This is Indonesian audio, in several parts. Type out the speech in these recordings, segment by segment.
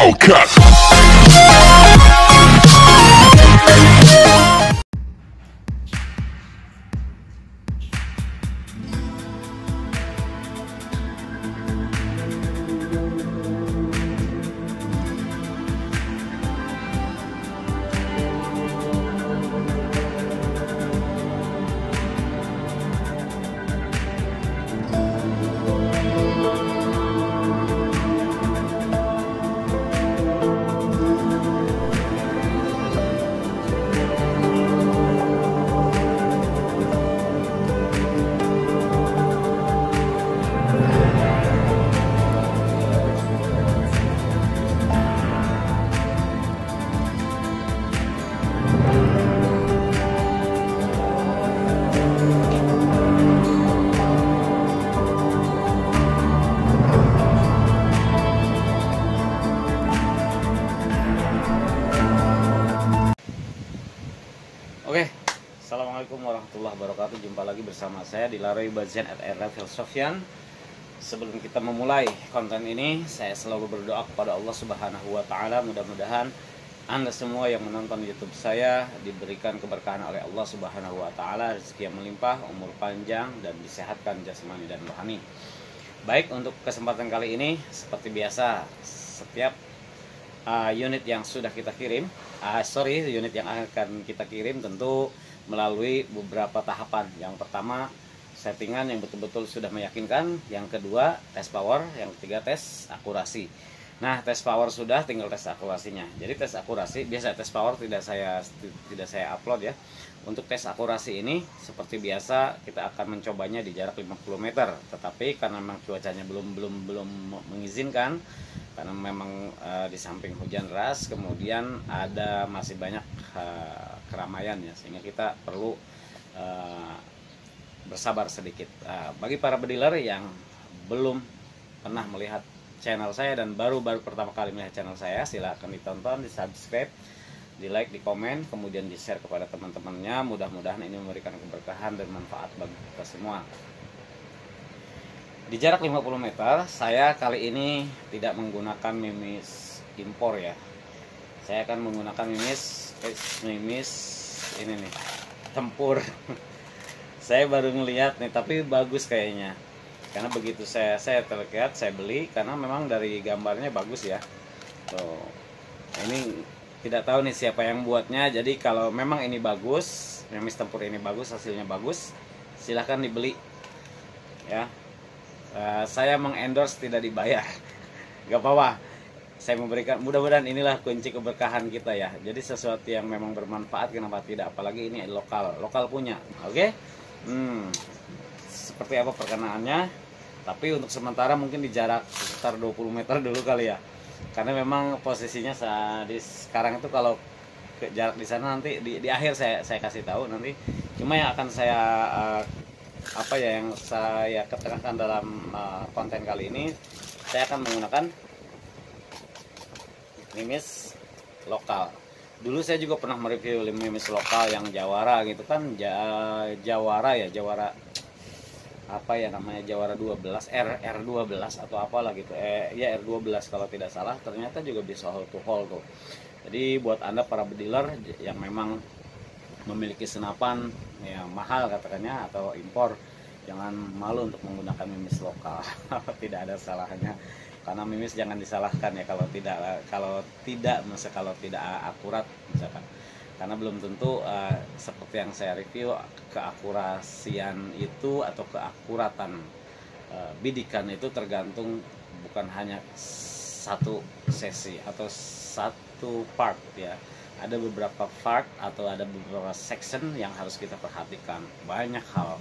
Hellcat. Oke, assalamualaikum warahmatullahi wabarakatuh. Jumpa lagi bersama saya di Laroy Bazian at Rafael Sofyan. Sebelum kita memulai konten ini, saya selalu berdoa kepada Allah Subhanahu wa Ta'ala. Mudah-mudahan Anda semua yang menonton YouTube saya diberikan keberkahan oleh Allah Subhanahu wa Ta'ala, rezeki yang melimpah, umur panjang, dan disehatkan jasmani dan rohani. Baik, untuk kesempatan kali ini, seperti biasa, setiap unit yang sudah kita kirim, unit yang akan kita kirim tentu melalui beberapa tahapan. Yang pertama, settingan yang betul-betul sudah meyakinkan. Yang kedua, tes power. Yang ketiga, tes akurasi. Nah, tes power sudah, tinggal tes akurasinya. Jadi tes akurasi, biasa tes power tidak saya upload ya. Untuk tes akurasi ini seperti biasa kita akan mencobanya di jarak 50 meter. Tetapi karena memang cuacanya belum mengizinkan, karena memang di samping hujan deras, kemudian ada masih banyak keramaian ya, sehingga kita perlu bersabar sedikit. Bagi para bediler yang belum pernah melihat channel saya dan baru pertama kali melihat channel saya, silahkan ditonton, di subscribe, di like, di komen, kemudian di share kepada teman-temannya. Mudah-mudahan ini memberikan keberkahan dan manfaat bagi kita semua. Di jarak 50 meter, saya kali ini tidak menggunakan mimis impor ya. Saya akan menggunakan mimis ini nih, tempur. Saya baru ngelihat nih, tapi bagus kayaknya. Karena begitu saya terlihat, saya beli karena memang dari gambarnya bagus ya. Tuh. Ini tidak tahu nih siapa yang buatnya. Jadi kalau memang ini bagus, mimis tempur ini bagus, hasilnya bagus, silahkan dibeli. Ya. Saya mengendorse tidak dibayar, gak apa-apa. Saya memberikan, mudah-mudahan inilah kunci keberkahan kita ya. Jadi sesuatu yang memang bermanfaat, kenapa tidak? Apalagi ini lokal punya. Oke? Seperti apa perkenaannya? Tapi untuk sementara mungkin di jarak sekitar 20 meter dulu kali ya. Karena memang posisinya sekarang itu kalau ke jarak di sana nanti di akhir saya kasih tahu nanti. Cuma yang akan saya yang saya ketengahkan dalam konten kali ini, saya akan menggunakan mimis lokal. Dulu saya juga pernah mereview mimis lokal yang Jawara gitu kan, Jawara apa ya namanya, Jawara 12 R12 atau apalah gitu, ya R12 kalau tidak salah. Ternyata juga bisa hole to hole tuh. Jadi buat Anda para bediler yang memang memiliki senapan ya mahal katakannya atau impor, jangan malu untuk menggunakan mimis lokal. Tidak ada salahnya, karena mimis jangan disalahkan ya kalau tidak akurat misalkan, karena belum tentu seperti yang saya review, keakurasian itu atau keakuratan bidikan itu tergantung bukan hanya satu sesi atau satu part ya. Ada beberapa part atau ada beberapa section yang harus kita perhatikan. Banyak hal.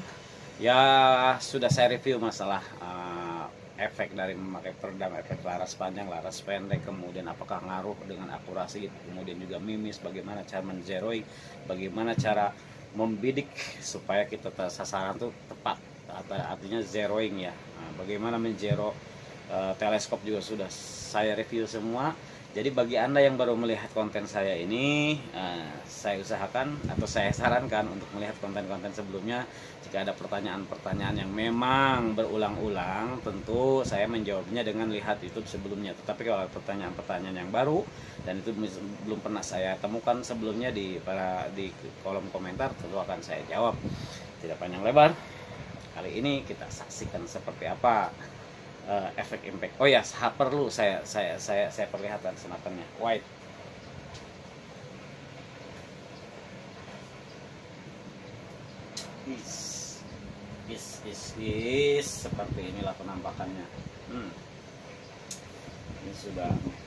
Ya sudah saya review masalah efek dari memakai peredam, efek laras panjang, laras pendek, kemudian apakah ngaruh dengan akurasi, kemudian juga mimis, bagaimana cara menzeroing, bagaimana cara membidik supaya kita sasaran tuh tepat, artinya zeroing ya. Bagaimana menjero teleskop juga sudah saya review semua. Jadi bagi Anda yang baru melihat konten saya ini, saya usahakan atau saya sarankan untuk melihat konten-konten sebelumnya Jika ada pertanyaan-pertanyaan yang memang berulang-ulang, tentu saya menjawabnya dengan lihat YouTube sebelumnya. Tetapi kalau pertanyaan-pertanyaan yang baru dan itu belum pernah saya temukan sebelumnya di kolom komentar, tentu akan saya jawab. Tidak panjang lebar, kali ini kita saksikan seperti apa efek impact. Oh ya, perlu saya perlihatkan senapannya white. Seperti inilah penampakannya. Ini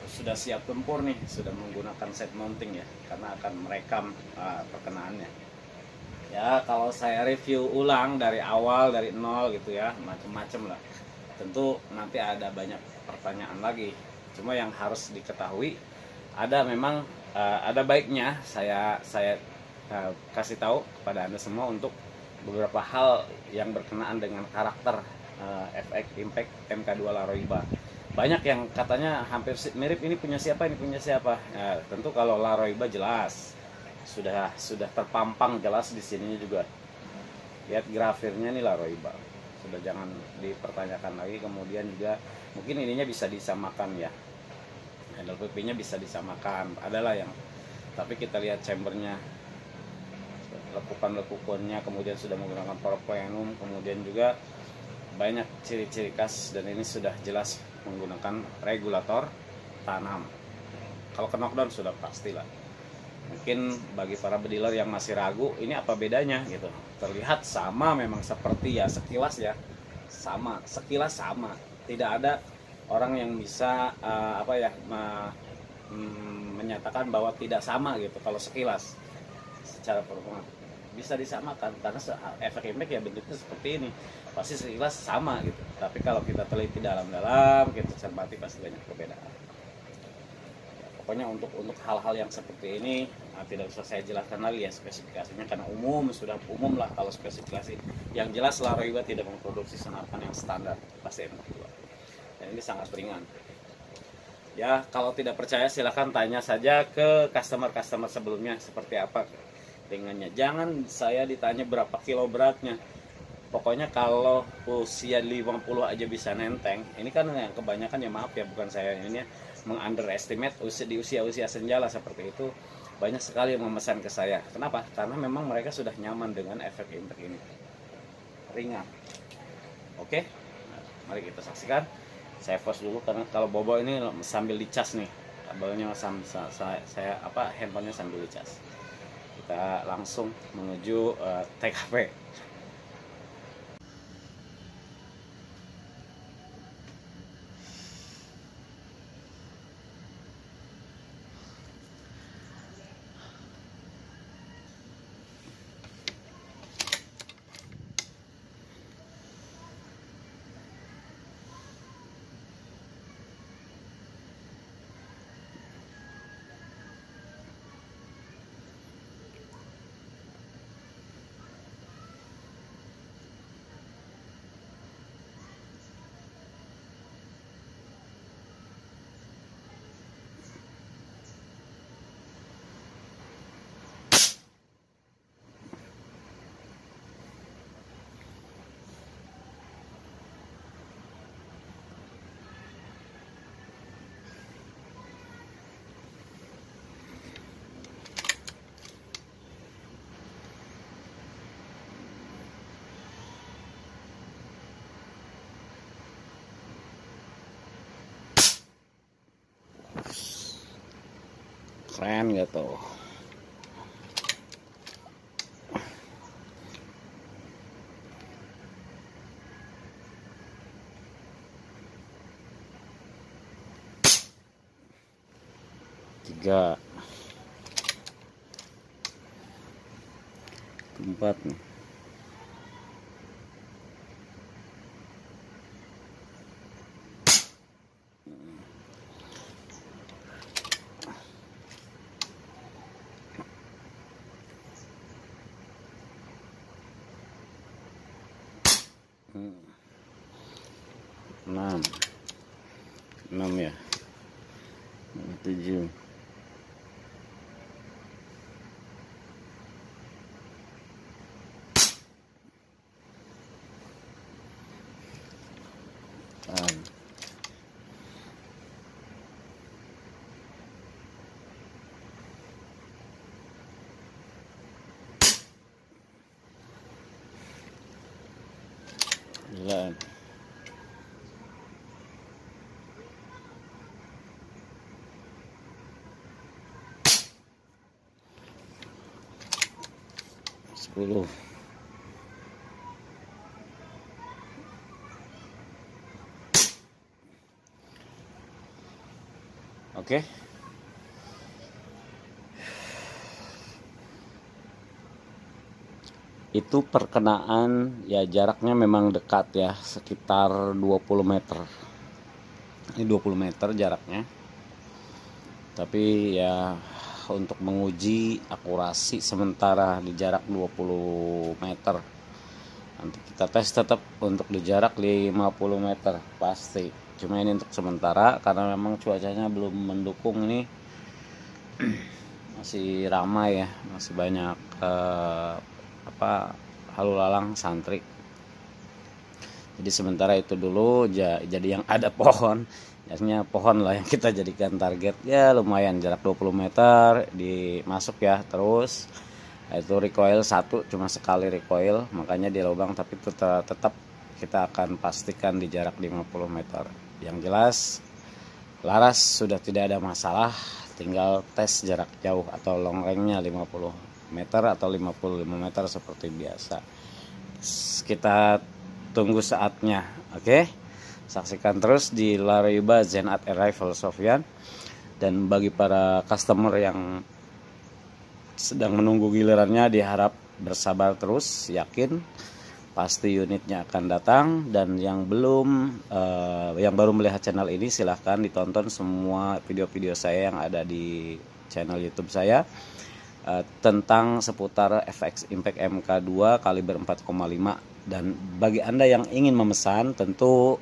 sudah siap tempur nih, sudah menggunakan set mounting ya, karena akan merekam perkenaannya. Ya, kalau saya review ulang dari awal, dari nol gitu ya, macam-macam lah, tentu nanti ada banyak pertanyaan lagi. Cuma yang harus diketahui, memang ada baiknya saya kasih tahu kepada Anda semua untuk beberapa hal yang berkenaan dengan karakter efek impact MK2 Laroiba. Banyak yang katanya hampir mirip, ini punya siapa, ini punya siapa. Nah, tentu kalau Laroiba jelas sudah terpampang jelas di sininya juga. Lihat grafirnya nih Laroiba. Sudah jangan dipertanyakan lagi. Kemudian juga mungkin ininya bisa disamakan ya. LPP-nya bisa disamakan. Adalah yang, tapi kita lihat chambernya, lekukan-lekukannya, kemudian sudah menggunakan power plenum, kemudian juga banyak ciri-ciri khas, dan ini sudah jelas menggunakan regulator tanam. Kalau ke knockdown sudah pastilah. Mungkin bagi para bediler yang masih ragu, ini apa bedanya gitu. Terlihat sama, memang seperti ya sekilas ya, sekilas sama. Tidak ada orang yang bisa menyatakan bahwa tidak sama gitu. Kalau sekilas secara performa bisa disamakan, karena efek impact ya bentuknya seperti ini, pasti sekilas sama gitu. Tapi kalau kita teliti dalam-dalam, kita cermati, pasti banyak perbedaan. Ya, pokoknya untuk hal-hal yang seperti ini tidak usah saya jelaskan lagi ya spesifikasinya, karena sudah umum lah kalau spesifikasi. Yang jelas Laroiba tidak memproduksi senapan yang standar pas MK2, dan ini sangat ringan. Ya, kalau tidak percaya silahkan tanya saja ke customer sebelumnya seperti apa ringannya. Jangan saya ditanya berapa kilo beratnya. Pokoknya kalau usia 50 aja bisa nenteng. Ini kan yang kebanyakan, ya maaf ya, bukan saya ini ya, mengunderestimate di usia senjala seperti itu. Banyak sekali yang memesan ke saya. Kenapa? Karena memang mereka sudah nyaman dengan efek impact ini. Ringan. Oke? Nah, mari kita saksikan. Saya pause dulu karena kalau bobo ini sambil dicas nih. Kabelnya handphonenya sambil dicas. Kita langsung menuju TKP. Keren gitu. Tiga, empat nih. Enam ya, 7. 9. Sepuluh. Oke. Itu perkenaan ya, jaraknya memang dekat ya, sekitar 20 meter. Ini 20 meter jaraknya. Tapi ya untuk menguji akurasi sementara di jarak 20 meter. Nanti kita tes tetap untuk di jarak 50 meter pasti. Cuma ini untuk sementara karena memang cuacanya belum mendukung ini. Masih ramai ya, masih banyak lalu lalang santri. Jadi sementara itu dulu jadi yang ada pohon, biasanya pohon lah yang kita jadikan target. Ya lumayan jarak 20 meter dimasuk ya. Terus itu recoil 1, cuma sekali recoil, makanya di lubang, tapi tetap kita akan pastikan di jarak 50 meter. Yang jelas laras sudah tidak ada masalah, tinggal tes jarak jauh atau long range-nya 50 meter atau 55 meter seperti biasa. Kita tunggu saatnya. Oke. Saksikan terus di Laroiba Zenat Rifle Sofyan. Dan bagi para customer yang sedang menunggu gilirannya, diharap bersabar terus, yakin pasti unitnya akan datang. Dan yang yang baru melihat channel ini, silahkan ditonton semua video-video saya yang ada di channel YouTube saya tentang seputar FX Impact MK2 kaliber 4,5. Dan bagi Anda yang ingin memesan, tentu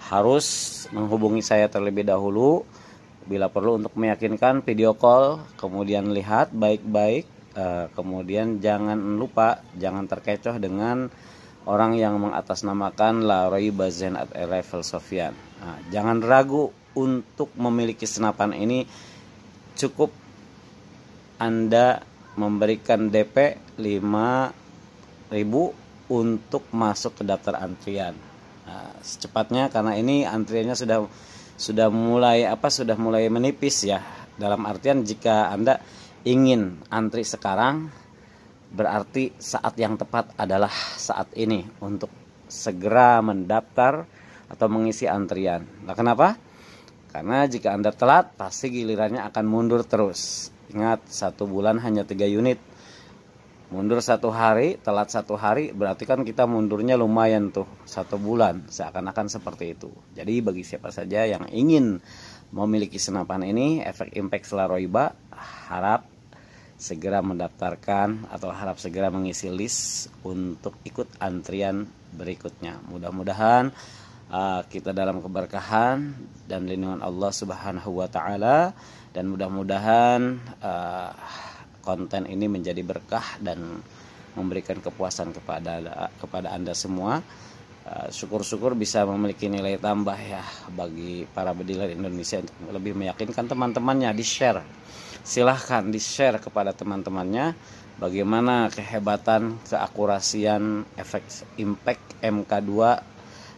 harus menghubungi saya terlebih dahulu. Bila perlu untuk meyakinkan, video call, kemudian lihat baik-baik, kemudian jangan lupa, jangan terkecoh dengan orang yang mengatasnamakan Laroiba Zenat Rifle Sofyan. Nah, jangan ragu untuk memiliki senapan ini. Cukup Anda memberikan DP 5.000 untuk masuk ke daftar antrian. Nah, secepatnya, karena ini antriannya sudah mulai menipis ya. Dalam artian jika Anda ingin antri sekarang, berarti saat yang tepat adalah saat ini untuk segera mendaftar atau mengisi antrian. Nah, kenapa? Karena jika Anda telat, pasti gilirannya akan mundur terus. Ingat, 1 bulan hanya 3 unit. Mundur 1 hari, telat 1 hari, berarti kan kita mundurnya lumayan tuh, 1 bulan. Seakan-akan seperti itu. Jadi bagi siapa saja yang ingin memiliki senapan ini, efek impact Laroiba, harap segera mendaftarkan atau harap segera mengisi list untuk ikut antrian berikutnya. Mudah-mudahan kita dalam keberkahan dan lindungan Allah Subhanahu wa taala, dan mudah-mudahan konten ini menjadi berkah dan memberikan kepuasan kepada Anda semua. Syukur-syukur bisa memiliki nilai tambah ya bagi para bediler Indonesia untuk lebih meyakinkan teman-temannya. Di-share, silahkan di-share kepada teman-temannya bagaimana kehebatan, keakurasian efek impact MK2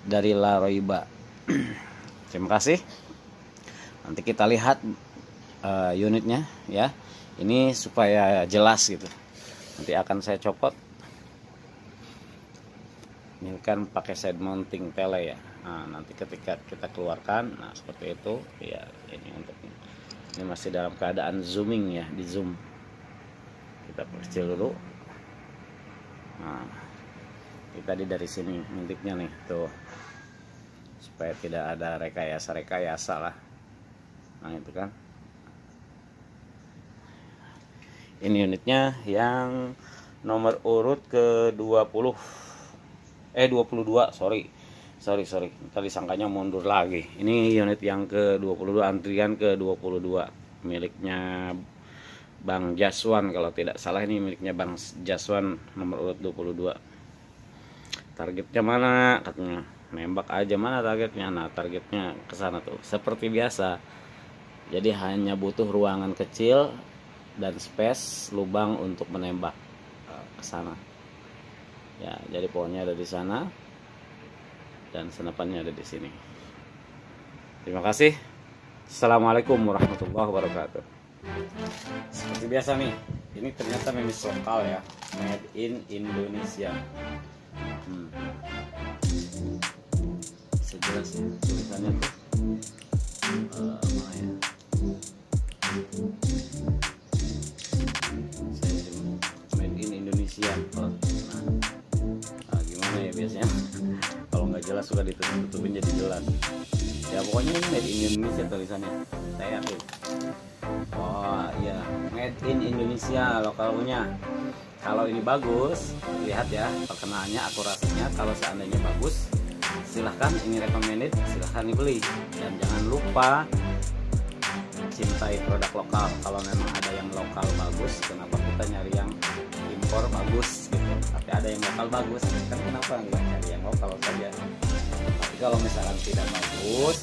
dari Laroiba. Terima kasih. Nanti kita lihat unitnya ya. Ini supaya jelas gitu. Nanti akan saya copot. Ini kan pakai side mounting tele ya. Nah, nanti ketika kita keluarkan, nah seperti itu ya. Ini masih dalam keadaan zooming ya, di zoom. Kita perkecil dulu. Nah, ini tadi dari sini ngintiknya nih tuh, supaya tidak ada rekayasa lah. Nah itu kan, ini unitnya yang nomor urut ke 22, sorry. Tadi sangkanya mundur lagi. Ini unit yang ke 22, antrian ke 22, miliknya Bang Jaswan kalau tidak salah. Ini miliknya Bang Jaswan, nomor urut 22. Targetnya mana katanya? Nembak aja, mana targetnya? Nah, targetnya ke sana tuh. Seperti biasa. Jadi hanya butuh ruangan kecil dan space, lubang untuk menembak ke sana. Ya, jadi pohonnya ada di sana. dan senapannya ada di sini. Terima kasih. Assalamualaikum warahmatullahi wabarakatuh. Seperti biasa nih, ini ternyata memis lokal ya, made in Indonesia. Sejelas ya tulisannya tuh mana ya? Made in Indonesia. Nah, gimana ya biasanya? Kalau nggak jelas suka ditutup-tutupin jadi jelas. Ya pokoknya ini made in Indonesia tulisannya. Saya yakin. Oh iya, made in Indonesia lokalnya. Kalau ini bagus, lihat ya perkenaannya, akurasinya. Kalau seandainya bagus, silahkan ini recommended, silahkan dibeli. Dan jangan lupa cintai produk lokal. Kalau memang ada yang lokal bagus, kenapa kita nyari yang impor bagus gitu? Tapi ada yang lokal bagus, kan kenapa nggak cari yang lokal saja? Tapi kalau misalkan tidak bagus,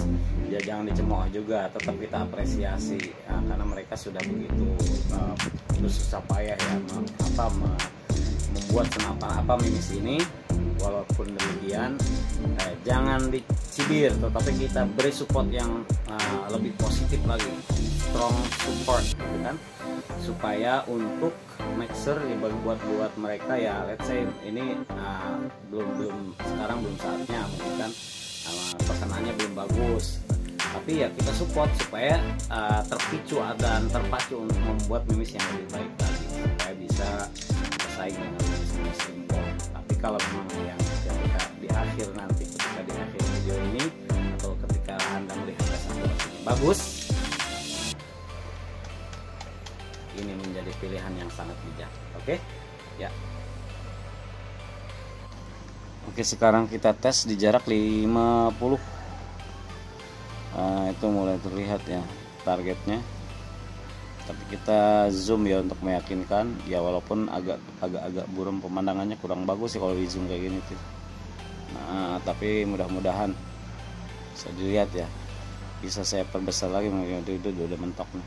ya jangan dicemooh juga, tetap kita apresiasi ya, karena mereka sudah begitu bersusah payah ya membuat senapan mimis ini. Walaupun demikian, jangan dicibir, tetapi kita beri support yang lebih positif lagi, strong support gitu kan, supaya untuk make sure buat mereka ya, let's say ini belum sekarang belum saatnya mungkin kan, perkenaannya belum bagus, tapi ya kita support supaya terpicu dan terpacu untuk membuat mimis yang lebih baik lagi, supaya bisa bersaing dengan mimis impor. Tapi kalau memang yang ketika di akhir nanti, ketika di akhir video ini atau ketika Anda melihat kesan ini bagus, ini menjadi pilihan yang sangat bijak. Oke? Ya. Oke, sekarang kita tes di jarak 50. Itu mulai terlihat ya targetnya. Tapi kita zoom ya untuk meyakinkan ya, walaupun agak buram pemandangannya, kurang bagus sih kalau di zoom kayak gini tuh. Nah, tapi mudah-mudahan bisa dilihat ya. Bisa saya perbesar lagi, itu udah mentok nih.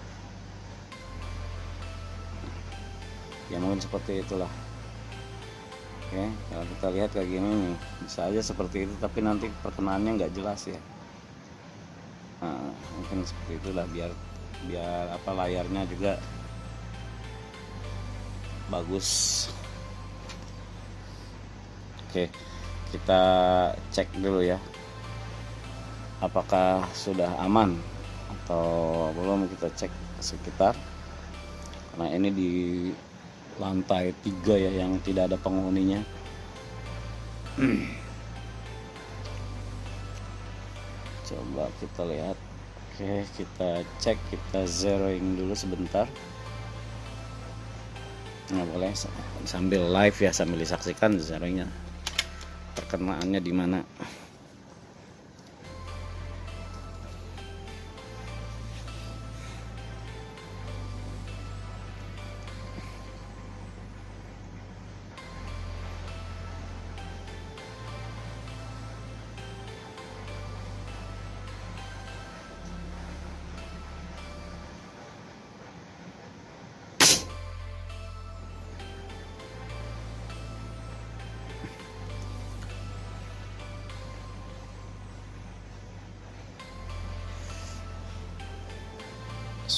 Ya mungkin seperti itulah. Oke, kalau kita lihat kayak gini nih, bisa aja seperti itu, tapi nanti perkenaannya nggak jelas ya. Nah, mungkin seperti itulah, biar apa layarnya juga bagus. Oke, kita cek dulu ya, apakah sudah aman atau belum. Kita cek sekitar, karena ini di lantai 3 ya, yang tidak ada penghuninya. Coba kita lihat. Oke, kita cek, kita zeroing dulu sebentar. Nah, boleh sambil live ya, sambil disaksikan zeroingnya, perkenaannya di mana.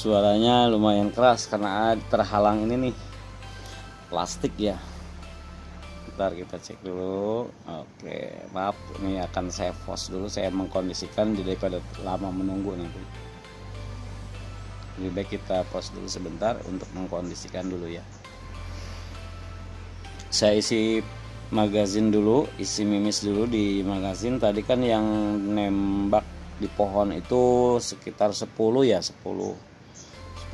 Suaranya lumayan keras karena terhalang ini nih plastik ya. Bentar kita cek dulu. Oke, maaf, ini akan saya pause dulu, saya mengkondisikan daripada lama menunggu nanti. Lebih baik kita pause dulu sebentar untuk mengkondisikan dulu ya. Saya isi magazin dulu, isi mimis dulu di magazin. Tadi kan yang nembak di pohon itu sekitar 10 ya, 10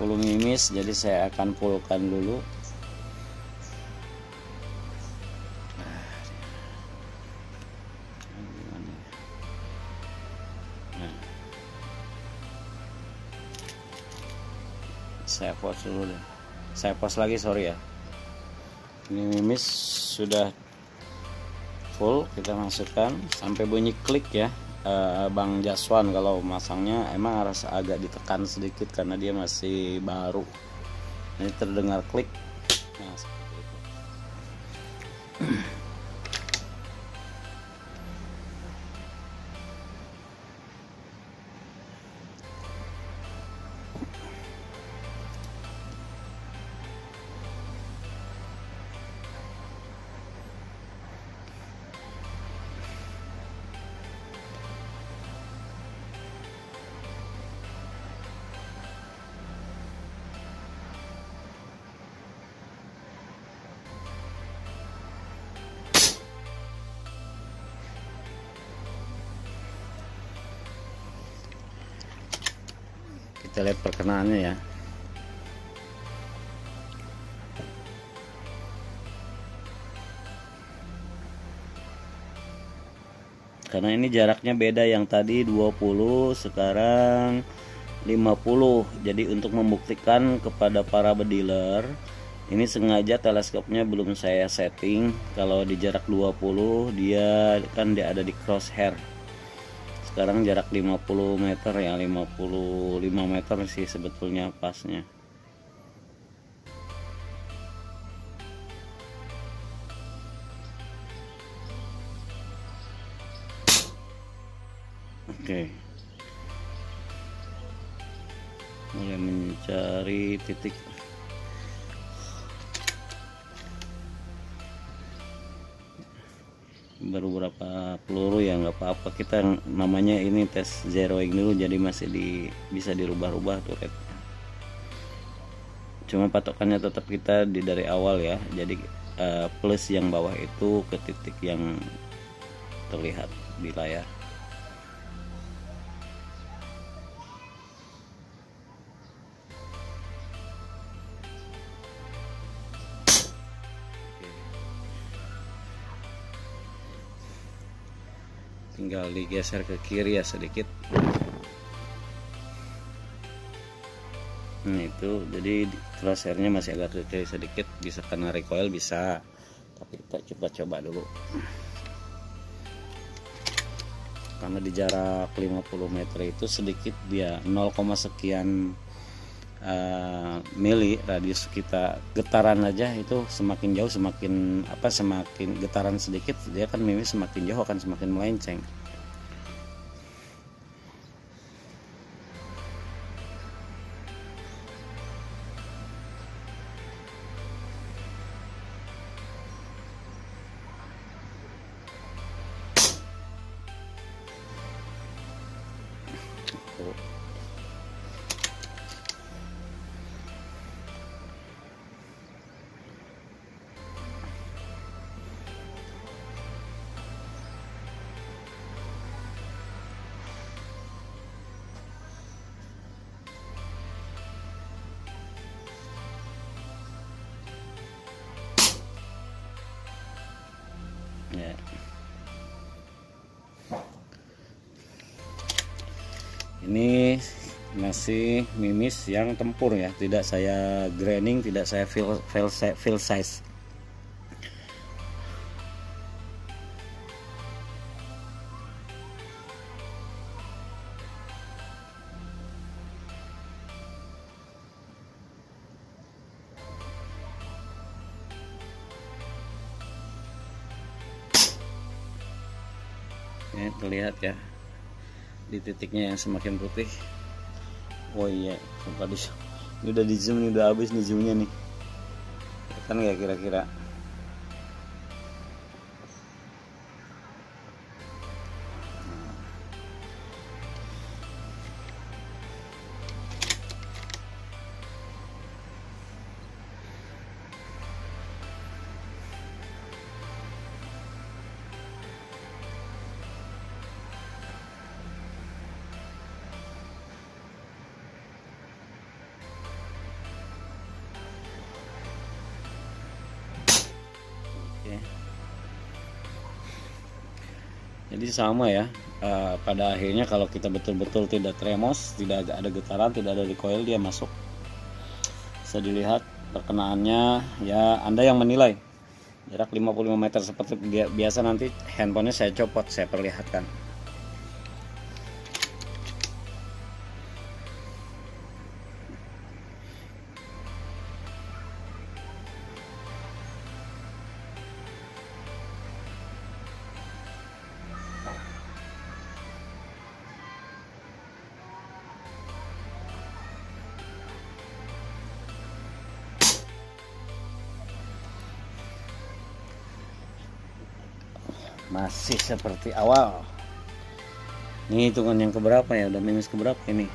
mimis, jadi saya akan fullkan dulu. Nah, saya pause dulu deh, saya pause lagi, sorry ya. Ini mimis sudah full, kita masukkan sampai bunyi klik ya. Bang Jaswan kalau masangnya emang harus agak ditekan sedikit karena dia masih baru. Ini terdengar klik. Nah, seperti itu. Kita lihat perkenaannya ya. Karena ini jaraknya beda, yang tadi 20 sekarang 50. Jadi untuk membuktikan kepada para bediler, ini sengaja teleskopnya belum saya setting. Kalau di jarak 20 dia kan dia ada di crosshair. Sekarang jarak 50 meter ya, 55 meter sih sebetulnya pasnya. Oke. Mulai mencari titik. Baru berapa peluru ya, nggak apa-apa, kita namanya ini tes zeroing dulu, jadi masih bisa dirubah-rubah tuh rate. Cuma patokannya tetap kita dari awal ya, jadi plus yang bawah itu ke titik yang terlihat di layar. Tinggal digeser ke kiri ya sedikit. Nah itu, jadi crosshairnya masih agak ke kiri sedikit, bisa kena recoil bisa, tapi kita coba dulu. Karena di jarak 50 meter itu sedikit dia 0, sekian mili radius kita getaran aja, itu semakin jauh semakin getaran sedikit dia kan semakin jauh akan semakin melenceng. Ya. Ini masih mimis yang tempur ya, tidak saya graining, tidak saya fill size. Ini terlihat ya di titiknya yang semakin putih. Oh iya, ini udah di zoom, ini udah habis nih zoomnya nih, kan nggak kira-kira. Jadi sama ya, pada akhirnya kalau kita betul-betul tidak tremos, tidak ada getaran, tidak ada recoil, dia masuk. Bisa dilihat perkenaannya ya, Anda yang menilai. Jarak 55 meter seperti biasa, nanti handphonenya saya copot, saya perlihatkan. Masih seperti awal. Ini hitungan yang keberapa ya, udah minus keberapa ini?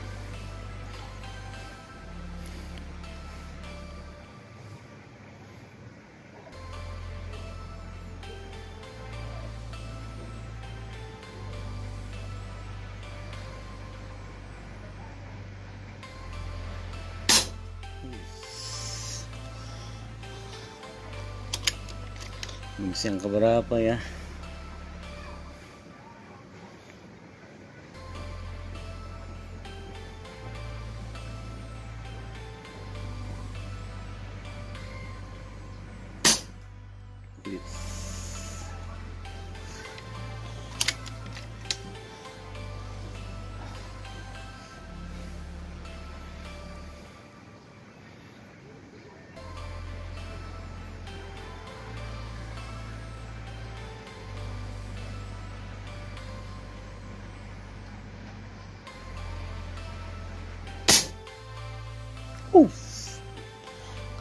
Mix yang keberapa ya?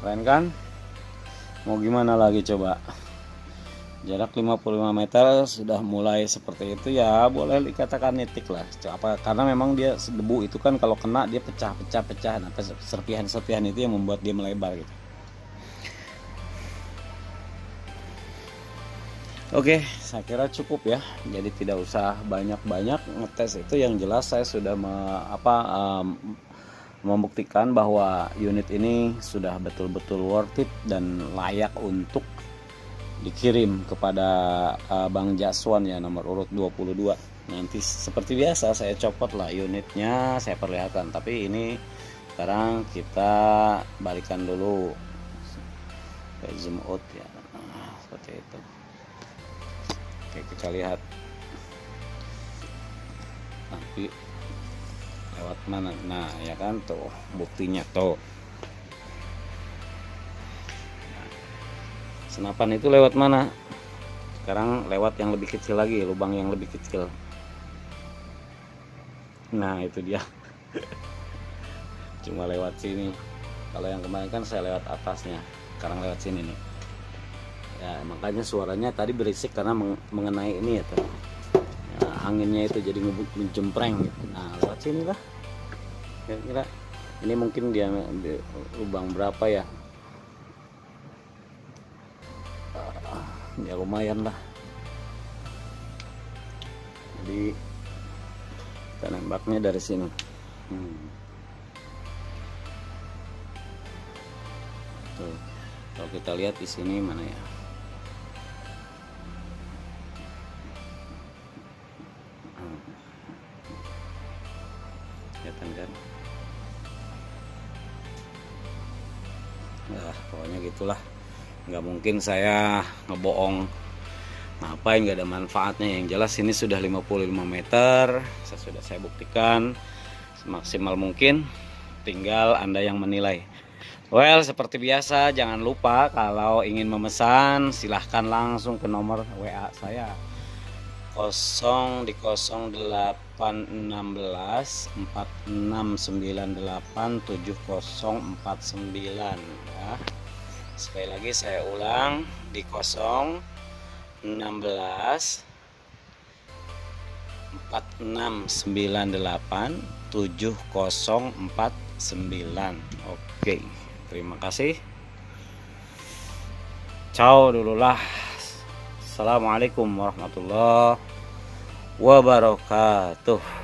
Keren kan? Mau gimana lagi coba? Jarak 55 meter sudah mulai seperti itu ya, boleh dikatakan nitik lah. Apa karena memang dia debu itu kan kalau kena dia pecah. Nah, serpihan-serpihan itu yang membuat dia melebar gitu. Oke, saya kira cukup ya. Jadi tidak usah banyak-banyak ngetes itu, yang jelas saya sudah membuktikan bahwa unit ini sudah betul-betul worth it dan layak untuk dikirim kepada Bang Jaswan ya, nomor urut 22. Nanti seperti biasa saya copot lah unitnya, saya perlihatkan. Tapi ini sekarang kita balikan dulu ke zoom out ya. Nah, seperti itu. Oke, kita lihat nanti lewat mana. Nah ya kan, tuh buktinya tuh. Senapan itu lewat mana? Sekarang lewat yang lebih kecil lagi, lubang yang lebih kecil. Nah itu dia. Cuma lewat sini. Kalau yang kemarin kan saya lewat atasnya, sekarang lewat sini nih. Ya makanya suaranya tadi berisik karena mengenai ini ya tuh. Ya, anginnya itu jadi menjempreng gitu. Nah lewat sini lah. Kira-kira ini mungkin dia lubang berapa ya? Ya lumayan lah. Jadi kita nembaknya dari sini. Tuh, kalau kita lihat di sini mana ya? Kelihatan kan? Nah, pokoknya gitulah. Nggak mungkin saya ngebohong, ngapain, nggak ada manfaatnya. Yang jelas ini sudah 55 meter, saya buktikan semaksimal mungkin, tinggal Anda yang menilai. Well, seperti biasa jangan lupa kalau ingin memesan silahkan langsung ke nomor WA saya 0816 4698 7049 ya. Sekali lagi saya ulang di 016 4698 7049. Oke, terima kasih. Ciao dulu lah. Assalamualaikum warahmatullahi wabarakatuh.